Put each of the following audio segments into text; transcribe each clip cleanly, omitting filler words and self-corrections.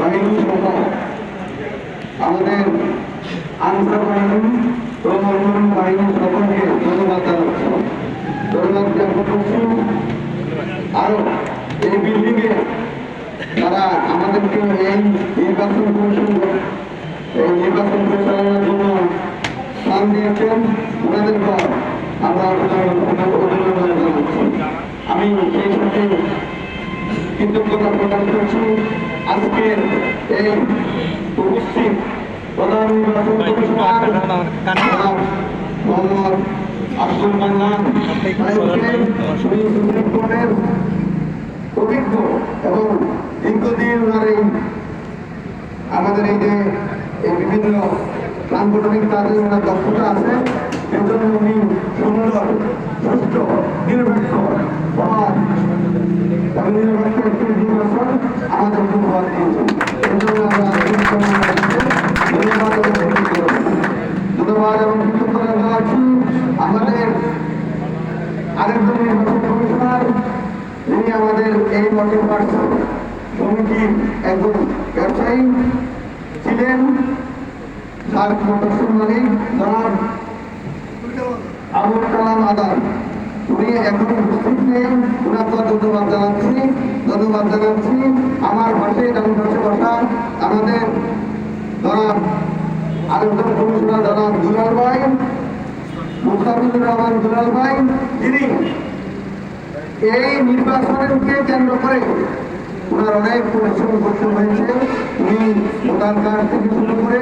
বাহিনী সহ আমাদের আনসার বাহিনী এবং অন্যান্য বাহিনীর সকলকে ধন্যবাদ জানাচ্ছি। ধন্যবাদ জ্ঞাপন করছি। আরো এই বিল্ডিংয়ে তারা আমাদেরকে এই নির্বাচন কমিশন পরিচালনার জন্য স্থান দিয়েছেন, ওনাদের পর আমরা অভিনন্দন জানাচ্ছি। আমি সেই সাথে কৃতজ্ঞতা প্রকাশ করছি আজকের এই উপস্থিত প্রধান নির্বাচন কমিশনার মোহাম্মদ আব্দুল মান্নান সুপ্রিম কোর্টের অভিজ্ঞ এবং দীর্ঘদিন ওনার এই আমাদের এই যে এই বিভিন্ন সাংগঠনিক কাজে ওনার দক্ষতা আছে, এর জন্য উনি সুন্দর সুস্থ নিরপেক্ষ সমাজ এবং নিরপেক্ষ একটি নির্বাচন আমাদের উপহার দিয়েছেন। এর জন্য আমরা ধন্যবাদ এবং কৃতজ্ঞতা জানাচ্ছি আমাদের আরেকজন নির্বাচন কমিশনার, যিনি আমাদের এই মডেল পার্সন সমিতির একজন ব্যবসায়ী ছিলেন, সার্ক মোটরসের মালিক জনাব আবুল কালাম আদান। উনি এখন উপস্থিত নেই, ওনাকে ধন্যবাদ জানাচ্ছি। আমার পাশে ডান পাশে বসা আমাদের জনাব আরেকজন কমিশনার জনাব দুলাল ভাই, মুস্তাফিজুর রহমান দুলাল ভাই, যিনি এই নির্বাচনকে কেন্দ্র করে ওনার অনেক পরিশ্রম করতে হয়েছে। উনি ভোটার কার্ড থেকে শুরু করে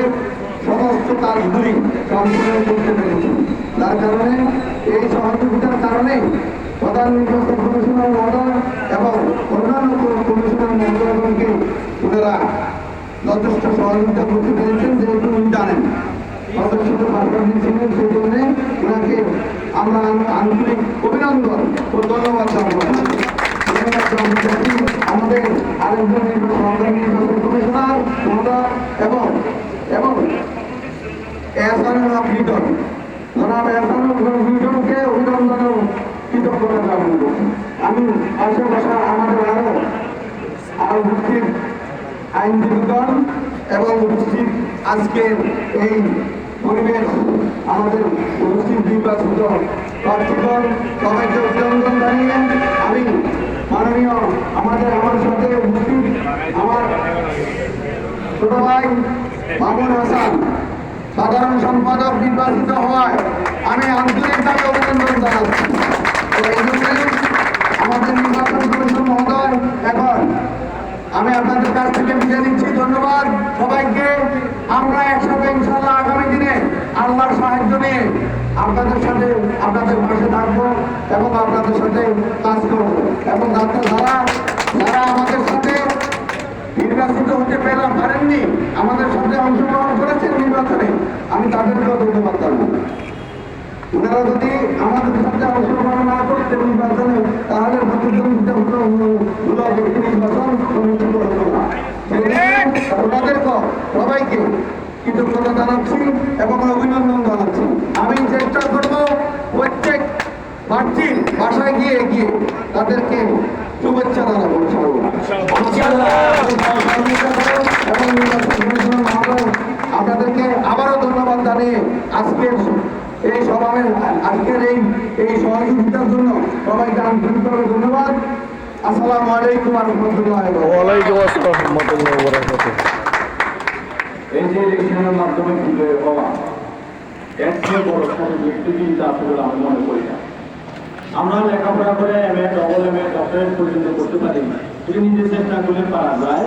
সমস্ত কাজগুলি সম্পূর্ণ করতে পেরেছেন। যার কারণে এই সহযোগিতার কারণে প্রধান নির্বাচন কমিশনার মহোদয় এবং অন্যান্য কমিশনার মহোদয়গণকে ওনারা যথেষ্ট সহযোগিতা করতে পেরেছেন, যেহেতু উনি জানেন সদস্য পাশাপাশি ছিলেন, সেই জন্য ওনাকে আমরা আন্তরিক অভিনন্দন ও ধন্যবাদ জানাবো। আমাদের আরেকজন নির্বাচন কমিশনার মহোদয় এবং এহসানুল হক লিটন, জনাব এহসানুল হক লিটনকে অভিনন্দন ও কৃতজ্ঞতা জ্ঞাপন করছি। আমি পাশে বসা আমাদের আরো উপস্থিত আইনজীবীগণ এবং উপস্থিত আজকের এই পরিবেশ আমাদের উপস্থিত নির্বাচিত প্রার্থীগণ সবাইকে অভিনন্দন জানিয়ে আমি মাননীয় আমার সাথে উপস্থিত আমার ছোট ভাই মামুন হাসান সাধারণ সম্পাদক নির্বাচিত হওয়ায় আমি আন্তরিকভাবে অভিনন্দন জানাচ্ছি। তো এই জন্যই আমাদের নির্বাচন কমিশন মহোদয় এখন আমি আপনাদের কাছ থেকে বিদায় নিচ্ছি। ধন্যবাদ সবাইকে। আমরা একসাথে ইনশাআল্লাহ আগামী দিনে আল্লাহর সাহায্য নিয়ে আপনাদের সাথে আপনাদের পাশে থাকবো এবং আপনাদের সাথে কাজ করবো এবং যারা আমাদের সাথে নির্বাচিত হতে পারেননি, আমাদের সাথে অংশগ্রহণ করেছেন নির্বাচনে, আমি তাদেরকেও ধন্যবাদ জানাবো। ওনারা যদি আমাদের সাথে অংশগ্রহণ না করতেন নির্বাচনে, তাহলে নির্বাচন অনুষ্ঠিত হতো না। ওনাদেরকে সবাইকে কৃতজ্ঞতা জানাচ্ছি এবং অভিনন্দন জানাচ্ছি। আমি চেষ্টা করব প্রত্যেক প্রার্থীর বাসায় গিয়ে তাদেরকে শুভেচ্ছা জানাবো। আপনাদেরকে আবারও ধন্যবাদ জানিয়ে আজকের এই আজকের এই সহযোগিতার জন্য সবাইকে আন্তরিকভাবে ধন্যবাদ। আসসালামু আলাইকুম ওয়া রাহমাতুল্লাহি ওয়া বারাকাতুহু। এই যে ইলেকশনের মাধ্যমে বিজয় হওয়া এর চেয়ে বড় ব্যক্তি চিন্তা আসলে আমি মনে করি না। আমরা লেখাপড়া করে MA, AA, ডক্টরেট পর্যন্ত করতে পারি না, যদি নিজে চেষ্টা করলে পারা যায়,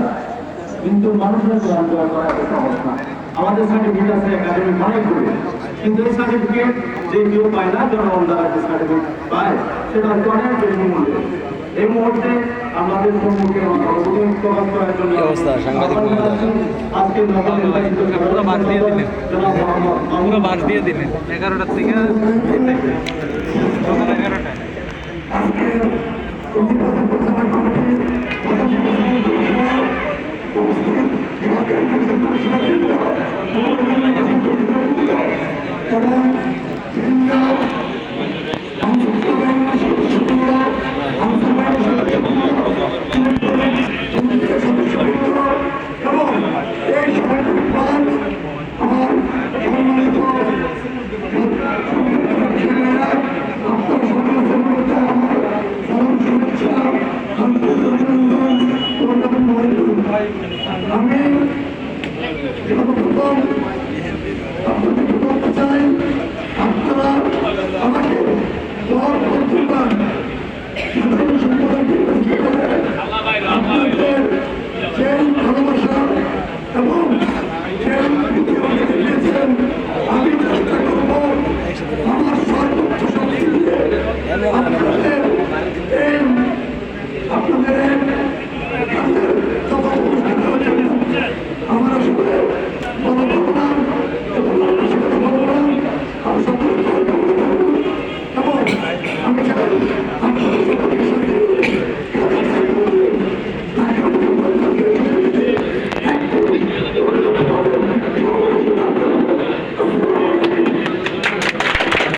কিন্তু মানুষের গ্রহণ করা এত সহজ না। আমাদের সার্টিফিকেট আছে একাডেমিক অনেক করে, কিন্তু এই সার্টিফিকেট যে কেউ পায় না, জনগণ দ্বারা যে সার্টিফিকেট পায় সেটা অনেক বেশি মূল্য। এই মুহূর্তে আমাদের সম্মুখে প্রকাশ করার জন্য আজকে বাস দিয়ে দিলেন 11টার থেকে সকাল 11টায়। Come on! আমি সর্বপ্রথম